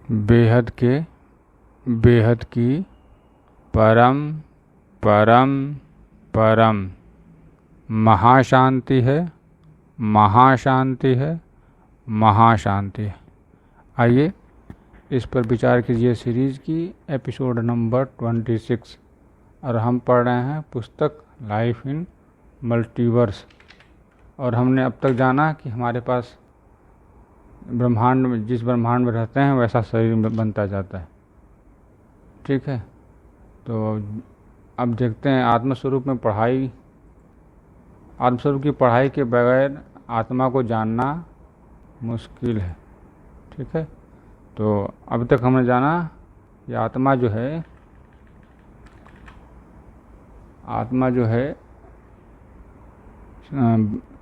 बेहद के बेहद की परम परम परम महाशांति है, महाशांति है, महाशांति है। आइए इस पर विचार कीजिए। सीरीज़ की एपिसोड नंबर 26 और हम पढ़ रहे हैं पुस्तक लाइफ इन मल्टीवर्स। और हमने अब तक जाना कि हमारे पास ब्रह्मांड में, जिस ब्रह्मांड में रहते हैं वैसा शरीर बनता जाता है। ठीक है, तो अब देखते हैं आत्मस्वरूप में पढ़ाई। आत्मस्वरूप की पढ़ाई के बगैर आत्मा को जानना मुश्किल है। ठीक है, तो अब तक हमने जाना कि आत्मा जो है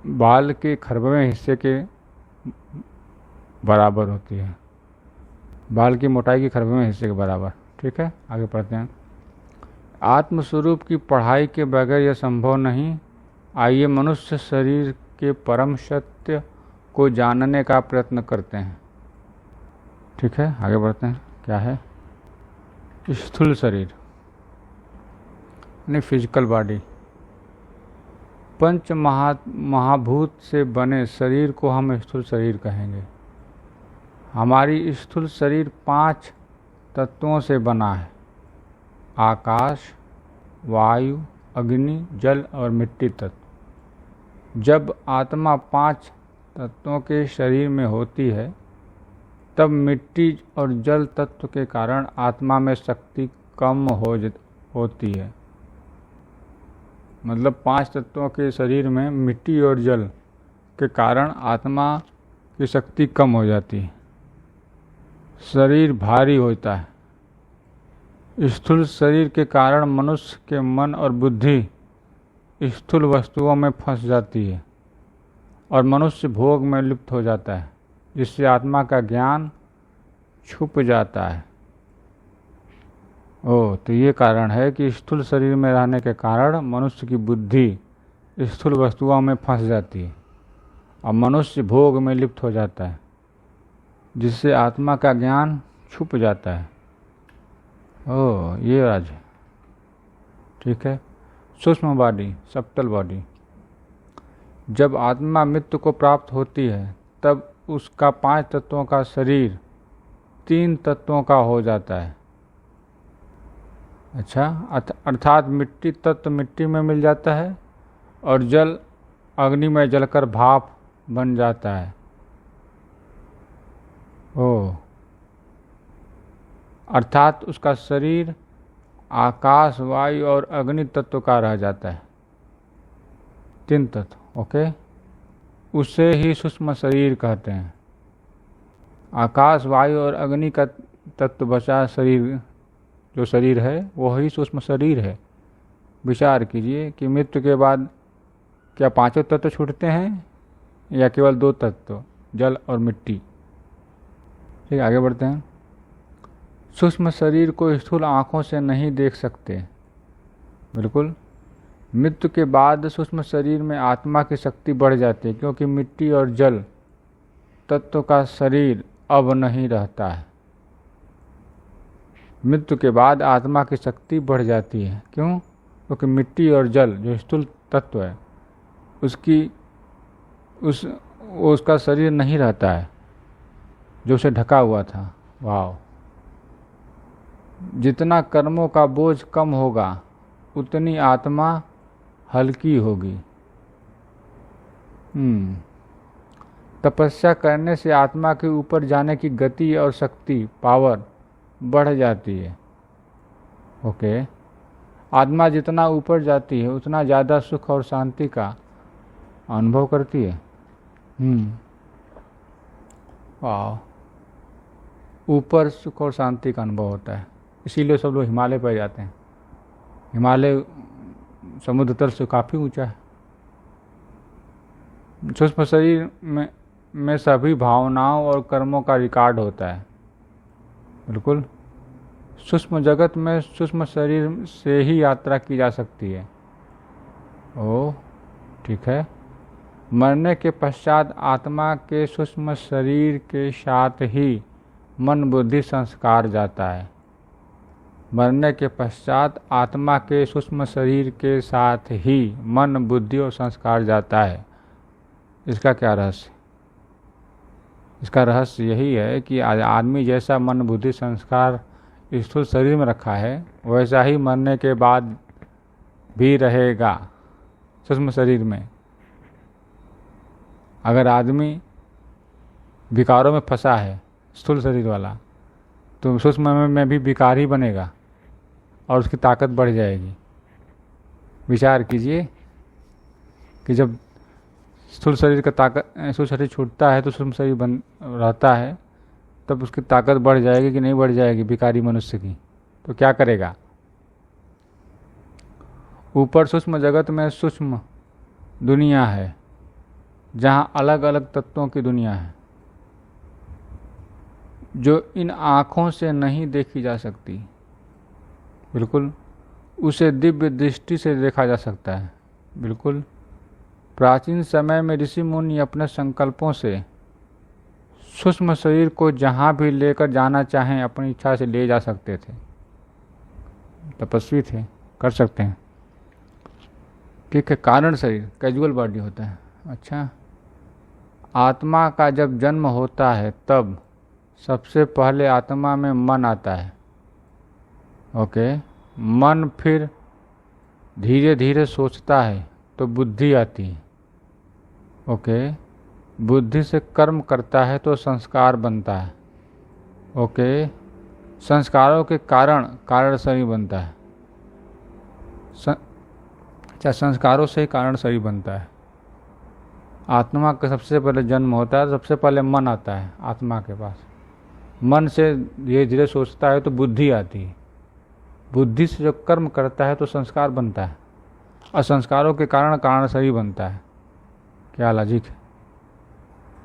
बाल के खरबवें हिस्से के बराबर होती है, बाल की मोटाई के खरबवें हिस्से के बराबर। ठीक है, आगे पढ़ते हैं। आत्मस्वरूप की पढ़ाई के बगैर यह संभव नहीं। आइए मनुष्य शरीर के परम सत्य को जानने का प्रयत्न करते हैं। ठीक है, आगे बढ़ते हैं। क्या है स्थूल शरीर यानी फिजिकल बॉडी। पंच महाभूत से बने शरीर को हम स्थूल शरीर कहेंगे। हमारी स्थूल शरीर 5 तत्वों से बना है: आकाश, वायु, अग्नि, जल और मिट्टी तत्व। जब आत्मा 5 तत्वों के शरीर में होती है तब मिट्टी और जल तत्व के कारण आत्मा में शक्ति कम होती है। मतलब 5 तत्वों के शरीर में मिट्टी और जल के कारण आत्मा की शक्ति कम हो जाती है, शरीर भारी होता है। स्थूल शरीर के कारण मनुष्य के मन और बुद्धि स्थूल वस्तुओं में फंस जाती है और मनुष्य भोग में लिप्त हो जाता है, जिससे आत्मा का ज्ञान छुप जाता है। तो ये कारण है कि स्थूल शरीर में रहने के कारण मनुष्य की बुद्धि स्थूल वस्तुओं में फंस जाती है और मनुष्य भोग में लिप्त हो जाता है, जिससे आत्मा का ज्ञान छुप जाता है। ये राज है। ठीक है, सूक्ष्म बॉडी, सब्टल बॉडी। जब आत्मा मृत्यु को प्राप्त होती है तब उसका 5 तत्वों का शरीर 3 तत्वों का हो जाता है। अच्छा, अर्थात मिट्टी तत्व मिट्टी में मिल जाता है और जल अग्नि में जलकर भाप बन जाता है। अर्थात उसका शरीर आकाश, वायु और अग्नि तत्व का रह जाता है, 3 तत्व। ओके, उसे ही सूक्ष्म शरीर कहते हैं। आकाश, वायु और अग्नि का तत्व बचा शरीर, जो शरीर है वही सूक्ष्म शरीर है। विचार कीजिए कि मृत्यु के बाद क्या 5 तत्व छूटते हैं या केवल 2 तत्व, जल और मिट्टी। ठीक, आगे बढ़ते हैं। सूक्ष्म शरीर को स्थूल आँखों से नहीं देख सकते। बिल्कुल, मृत्यु के बाद सूक्ष्म शरीर में आत्मा की शक्ति बढ़ जाती है, क्योंकि मिट्टी और जल तत्व का शरीर अब नहीं रहता है। मृत्यु के बाद आत्मा की शक्ति बढ़ जाती है। क्यों? क्योंकि मिट्टी और जल जो स्थूल तत्व है उसका शरीर नहीं रहता है, जो उसे ढका हुआ था। वाह! जितना कर्मों का बोझ कम होगा उतनी आत्मा हल्की होगी। तपस्या करने से आत्मा के ऊपर जाने की गति और शक्ति, पावर बढ़ जाती है। ओके, आत्मा जितना ऊपर जाती है उतना ज़्यादा सुख और शांति का अनुभव करती है। वाह! ऊपर सुख और शांति का अनुभव होता है, इसीलिए सब लोग हिमालय पर जाते हैं। हिमालय समुद्र तल से काफ़ी ऊंचा है। सूक्ष्म शरीर में सभी भावनाओं और कर्मों का रिकॉर्ड होता है। बिल्कुल, सूक्ष्म जगत में सूक्ष्म शरीर से ही यात्रा की जा सकती है। ठीक है, मरने के पश्चात आत्मा के सूक्ष्म शरीर के साथ ही मन बुद्धि संस्कार जाता है। मरने के पश्चात आत्मा के सूक्ष्म शरीर के साथ ही मन बुद्धि और संस्कार जाता है। इसका क्या रहस्य? इसका रहस्य यही है कि आदमी जैसा मन बुद्धि संस्कार स्थूल शरीर में रखा है वैसा ही मरने के बाद भी रहेगा सूक्ष्म शरीर में। अगर आदमी विकारों में फंसा है स्थूल शरीर वाला तो सूक्ष्म में भी विकार ही बनेगा और उसकी ताकत बढ़ जाएगी। विचार कीजिए कि जब स्थूल शरीर छूटता है तो सूक्ष्म शरीर बन रहता है, तब उसकी ताकत बढ़ जाएगी कि नहीं बढ़ जाएगी विकारी मनुष्य की? तो क्या करेगा? ऊपर सूक्ष्म जगत में सूक्ष्म दुनिया है जहाँ अलग अलग तत्वों की दुनिया है जो इन आँखों से नहीं देखी जा सकती। बिल्कुल, उसे दिव्य दृष्टि से देखा जा सकता है। बिल्कुल, प्राचीन समय में ऋषि मुनि अपने संकल्पों से सूक्ष्म शरीर को जहाँ भी लेकर जाना चाहें अपनी इच्छा से ले जा सकते थे। तपस्वी थे, कर सकते हैं। ठीक है, कारण शरीर कैजुअल बॉडी होता है। अच्छा, आत्मा का जब जन्म होता है तब सबसे पहले आत्मा में मन आता है। ओके, मन फिर धीरे धीरे सोचता है तो बुद्धि आती है। ओके, बुद्धि से कर्म करता है तो संस्कार बनता है। ओके, संस्कारों के कारण कारण शरीर बनता है। अच्छा, संस्कारों से ही कारण शरीर बनता है। आत्मा का सबसे पहले जन्म होता है, सबसे पहले मन आता है आत्मा के पास। मन से धीरे धीरे सोचता है तो बुद्धि आती है। बुद्धि से जो कर्म करता है तो संस्कार बनता है और संस्कारों के कारण कारण शरीर बनता है। क्या लॉजिक है?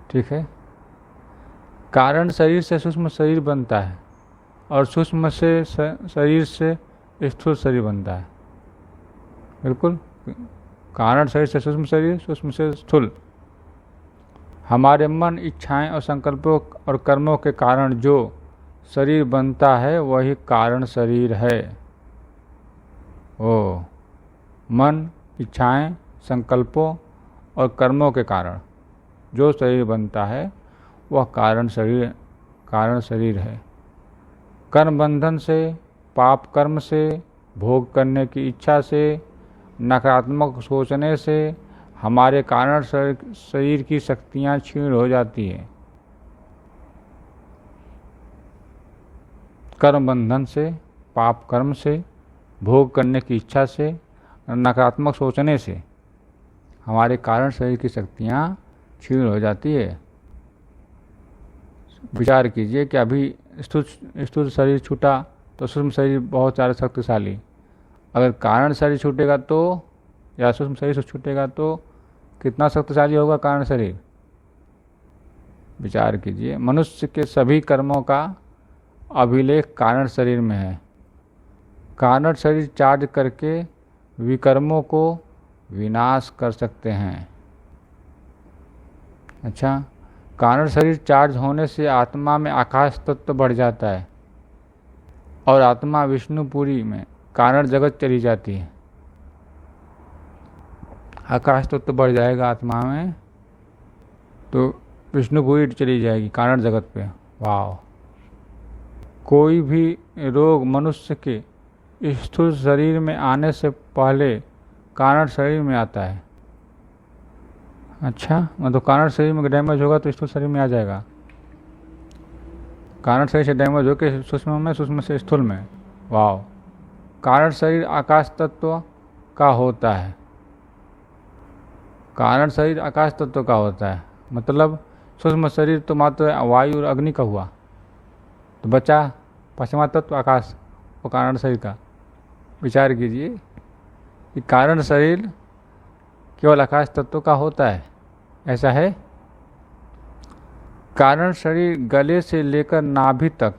ठीक है, कारण शरीर से सूक्ष्म शरीर बनता है और सूक्ष्म से शरीर से स्थूल शरीर बनता है। बिल्कुल, कारण शरीर से सूक्ष्म शरीर, सूक्ष्म से स्थूल। हमारे मन, इच्छाएं और संकल्पों और कर्मों के कारण जो शरीर बनता है वही कारण शरीर है। ओ, मन, इच्छाएं, संकल्पों और कर्मों के कारण जो शरीर बनता है वह कारण शरीर है। कर्म बंधन से, पाप कर्म से, भोग करने की इच्छा से, नकारात्मक सोचने से हमारे कारण शरीर की शक्तियाँ क्षीण हो जाती हैं। कर्म बंधन से, पाप कर्म से, भोग करने की इच्छा से, नकारात्मक सोचने से हमारे कारण शरीर की शक्तियाँ क्षीण हो जाती है। विचार कीजिए कि अभी स्थूल शरीर छूटा तो सूक्ष्म शरीर बहुत ज़्यादा शक्तिशाली। अगर कारण शरीर छूटेगा तो या सूक्ष्म शरीर से छूटेगा तो कितना शक्तिशाली होगा कारण शरीर? विचार कीजिए, मनुष्य के सभी कर्मों का अभिलेख कारण शरीर में है। कारण शरीर चार्ज करके विकर्मों को विनाश कर सकते हैं। अच्छा, कारण शरीर चार्ज होने से आत्मा में आकाश तत्व बढ़ जाता है और आत्मा विष्णुपुरी में कारण जगत चली जाती है। आकाश तत्व बढ़ जाएगा आत्मा में तो विष्णुपुरी चली जाएगी कारण जगत पे। वाह! कोई भी रोग मनुष्य के स्थूल शरीर में आने से पहले कारण शरीर में आता है। अच्छा, मतलब कारण शरीर में डैमेज होगा तो स्थूल शरीर में आ जाएगा। कारण शरीर से डैमेज होकर सूक्ष्म में, सूक्ष्म से स्थूल में। वाह! कारण शरीर आकाश तत्व का होता है। कारण शरीर आकाश तत्व का होता है, मतलब सूक्ष्म शरीर तो मात्र वायु और अग्नि का हुआ, तो बचा पांचवा तत्व आकाश, वो कारण शरीर का। विचार कीजिए कि कारण शरीर केवल आकाश तत्व का होता है, ऐसा है। कारण शरीर गले से लेकर नाभि तक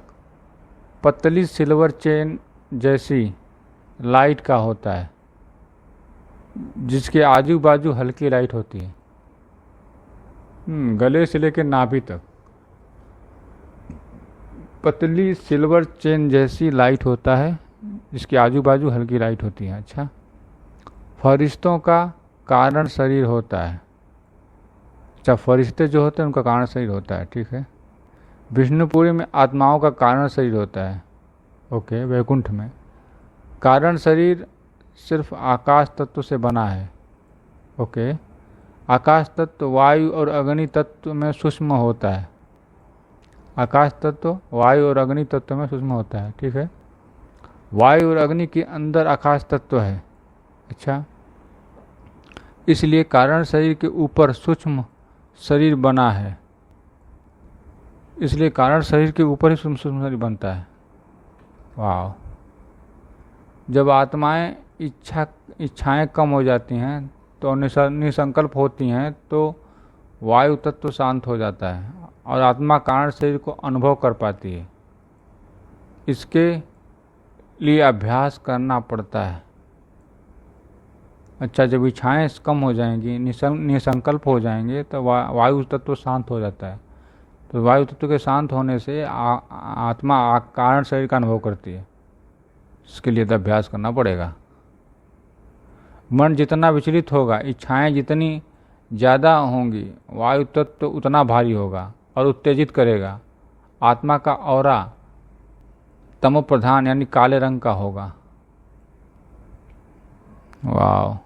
पतली सिल्वर चेन जैसी लाइट का होता है जिसके आजू बाजू हल्की लाइट होती है। गले से लेकर नाभि तक पतली सिल्वर चेन जैसी लाइट होता है, जिसके आजू बाजू हल्की लाइट होती है। अच्छा, फरिश्तों का कारण शरीर होता है। अच्छा, फरिश्ते जो होते हैं उनका कारण शरीर होता है, ठीक है। विष्णुपुरी में आत्माओं का कारण शरीर होता है। ओके, वैकुंठ में कारण शरीर सिर्फ आकाश तत्व से बना है। ओके, आकाश तत्व वायु और अग्नि तत्व में सूक्ष्म होता है। आकाश तत्व वायु और अग्नि तत्व में सूक्ष्म होता है, ठीक है। वायु और अग्नि के अंदर आकाश तत्व है। अच्छा, इसलिए कारण शरीर के ऊपर सूक्ष्म शरीर बना है। इसलिए कारण शरीर के ऊपर ही सूक्ष्म शरीर बनता है। वाह। जब आत्माएं इच्छाएं कम हो जाती हैं तो निसंकल्प होती हैं तो वायु तत्व शांत हो जाता है और आत्मा कारण शरीर को अनुभव कर पाती है। इसके लिए अभ्यास करना पड़ता है। अच्छा, जब इच्छाएं कम हो जाएंगी, निसंकल्प हो जाएंगे तो वायु तत्व शांत हो जाता है। तो वायु तत्व के शांत होने से आत्मा कारण शरीर का अनुभव करती है। इसके लिए तो अभ्यास करना पड़ेगा। मन जितना विचलित होगा, इच्छाएं जितनी ज़्यादा होंगी, वायु तत्व उतना भारी होगा और उत्तेजित करेगा। आत्मा का ऑरा तमो प्रधान यानी काले रंग का होगा। वाह।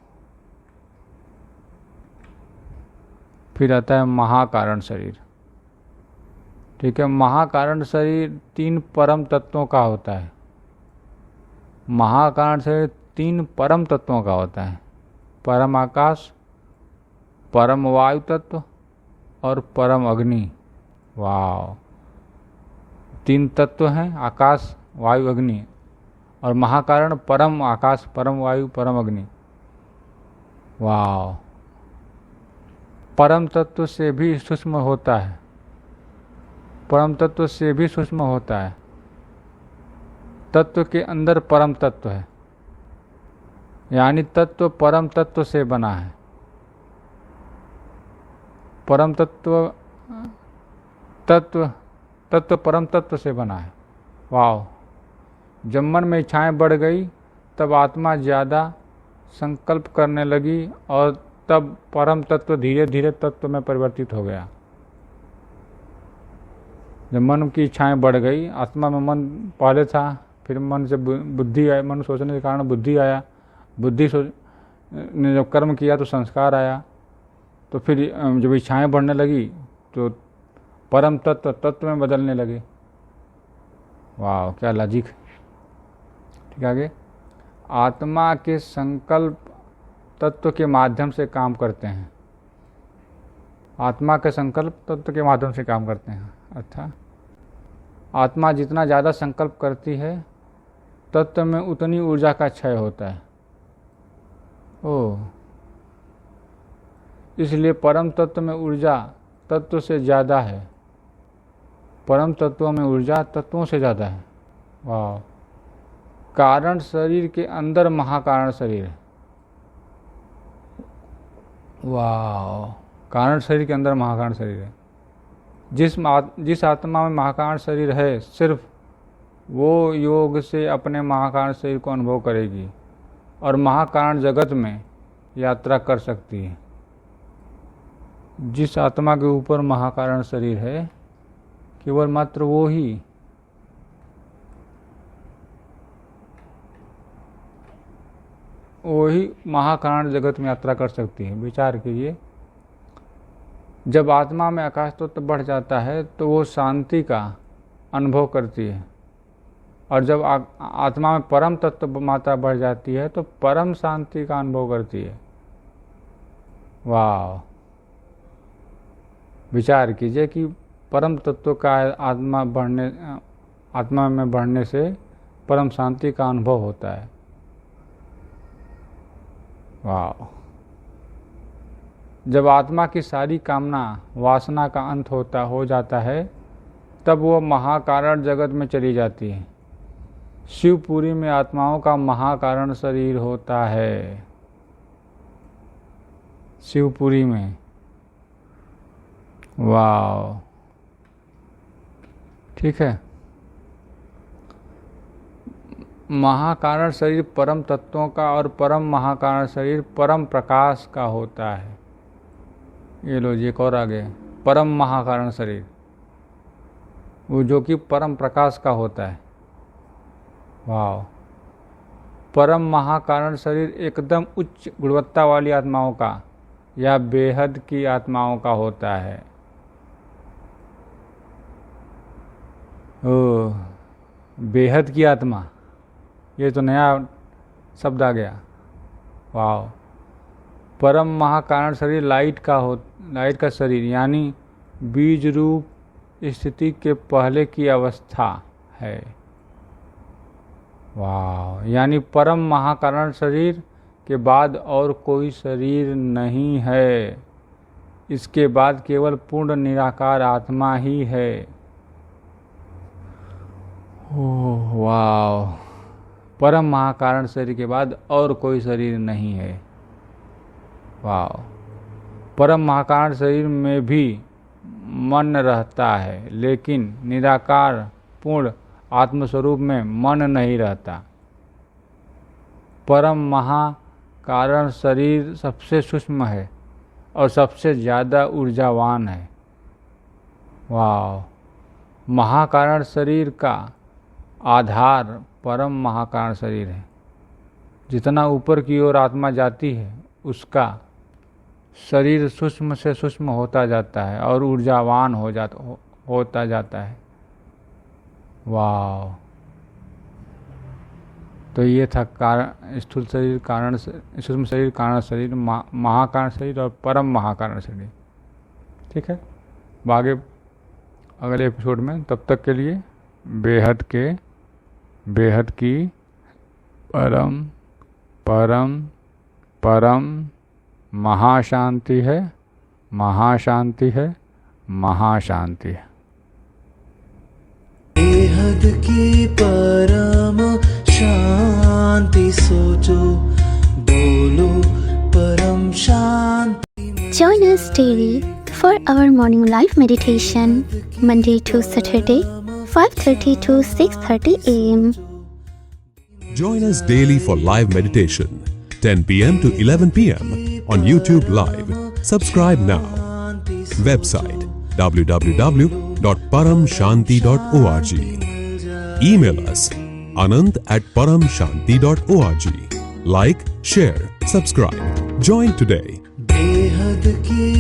फिर आता है महाकारण शरीर, ठीक है। महाकारण शरीर 3 परम तत्वों का होता है। महाकारण शरीर 3 परम तत्वों का होता है। परम आकाश, परम वायु तत्व और परम अग्नि। वाह, 3 तत्व हैं, आकाश वायु अग्नि। और महाकारण परम आकाश, परम वायु, परम अग्नि। वाह। परम तत्व से भी सूक्ष्म होता है। परम तत्व से भी सूक्ष्म होता है। तत्व के अंदर परम तत्व है, यानी तत्व परम तत्व से बना है। परम तत्व तत्व परम तत्व से बना है। वाह। जब मन में इच्छाएं बढ़ गई तब आत्मा ज़्यादा संकल्प करने लगी और तब परम तत्व धीरे धीरे तत्व में परिवर्तित हो गया। जब मन की इच्छाएं बढ़ गई, आत्मा में मन पहले था, फिर मन से बुद्धि आई, मन सोचने के कारण बुद्धि आया, बुद्धि ने जब कर्म किया तो संस्कार आया, तो फिर जब इच्छाएं बढ़ने लगी तो परम तत्व में बदलने लगे। वाह, क्या लॉजिक। ठीक है, आगे। आत्मा के संकल्प तत्व के माध्यम से काम करते हैं। आत्मा के संकल्प तत्व के माध्यम से काम करते हैं। अच्छा, आत्मा जितना ज़्यादा संकल्प करती है तत्व में उतनी ऊर्जा का क्षय होता है। ओह, इसलिए परम तत्व में ऊर्जा तत्व से ज़्यादा है। परम तत्वों में ऊर्जा तत्वों से ज़्यादा है। वाह। कारण शरीर के अंदर महाकारण शरीर है। वाह, कारण शरीर के अंदर महाकारण शरीर है। जिस आत्मा में महाकारण शरीर है, सिर्फ वो योग से अपने महाकारण शरीर को अनुभव करेगी और महाकारण जगत में यात्रा कर सकती है। जिस आत्मा के ऊपर महाकारण शरीर है, केवल मात्र वो ही महाकारण जगत में यात्रा कर सकती है। विचार कीजिए, जब आत्मा में आकाश तत्व बढ़ जाता है तो वो शांति का अनुभव करती है, और जब आत्मा में परम तत्व मात्रा बढ़ जाती है तो परम शांति का अनुभव करती है। वाह। विचार कीजिए कि परम तत्व का आत्मा में बढ़ने से परम शांति का अनुभव होता है। वाह। जब आत्मा की सारी कामना वासना का अंत हो जाता है तब वो महाकारण जगत में चली जाती है। शिवपुरी में आत्माओं का महाकारण शरीर होता है। शिवपुरी में। वाह, ठीक है। महाकारण शरीर परम तत्वों का और परम महाकारण शरीर परम प्रकाश का होता है। ये लो जी, एक और आगे, परम महाकारण शरीर वो जो कि परम प्रकाश का होता है। वाह। परम महाकारण शरीर एकदम उच्च गुणवत्ता वाली आत्माओं का या बेहद की आत्माओं का होता है। ओ, बेहद की आत्मा, ये तो नया शब्द आ गया। वाह। परम महाकारण शरीर लाइट का शरीर यानी बीज रूप स्थिति के पहले की अवस्था है। वाह। यानी परम महाकारण शरीर के बाद और कोई शरीर नहीं है, इसके बाद केवल पूर्ण निराकार आत्मा ही है। ओह वाह। परम महाकारण शरीर के बाद और कोई शरीर नहीं है। वाह। परम महाकारण शरीर में भी मन रहता है, लेकिन निराकार पूर्ण आत्मस्वरूप में मन नहीं रहता। परम महाकारण शरीर सबसे सूक्ष्म है और सबसे ज़्यादा ऊर्जावान है। वाह। महाकारण शरीर का आधार परम महाकारण शरीर है। जितना ऊपर की ओर आत्मा जाती है उसका शरीर सूक्ष्म से सूक्ष्म होता जाता है और ऊर्जावान होता जाता है। वाह। तो ये था स्थूल शरीर, कारण, सूक्ष्म शरीर, कारण शरीर, महाकारण शरीर और परम महाकारण शरीर। ठीक है, आगे अगले एपिसोड में, तब तक के लिए बेहद की परम परम परम महाशांति है, महाशांति है, महाशांति है। बेहद की परम शांति सोचो, बोलो परम शांति। Join us daily for our morning live meditation, Monday to Saturday, 5:30 to 6:30 a.m. Join us daily for live meditation, 10 p.m. to 11 p.m. on YouTube Live. Subscribe now. Website www.paramshanti.org. Email us anant@paramshanti.org. Like, share, subscribe. Join today. बेहद की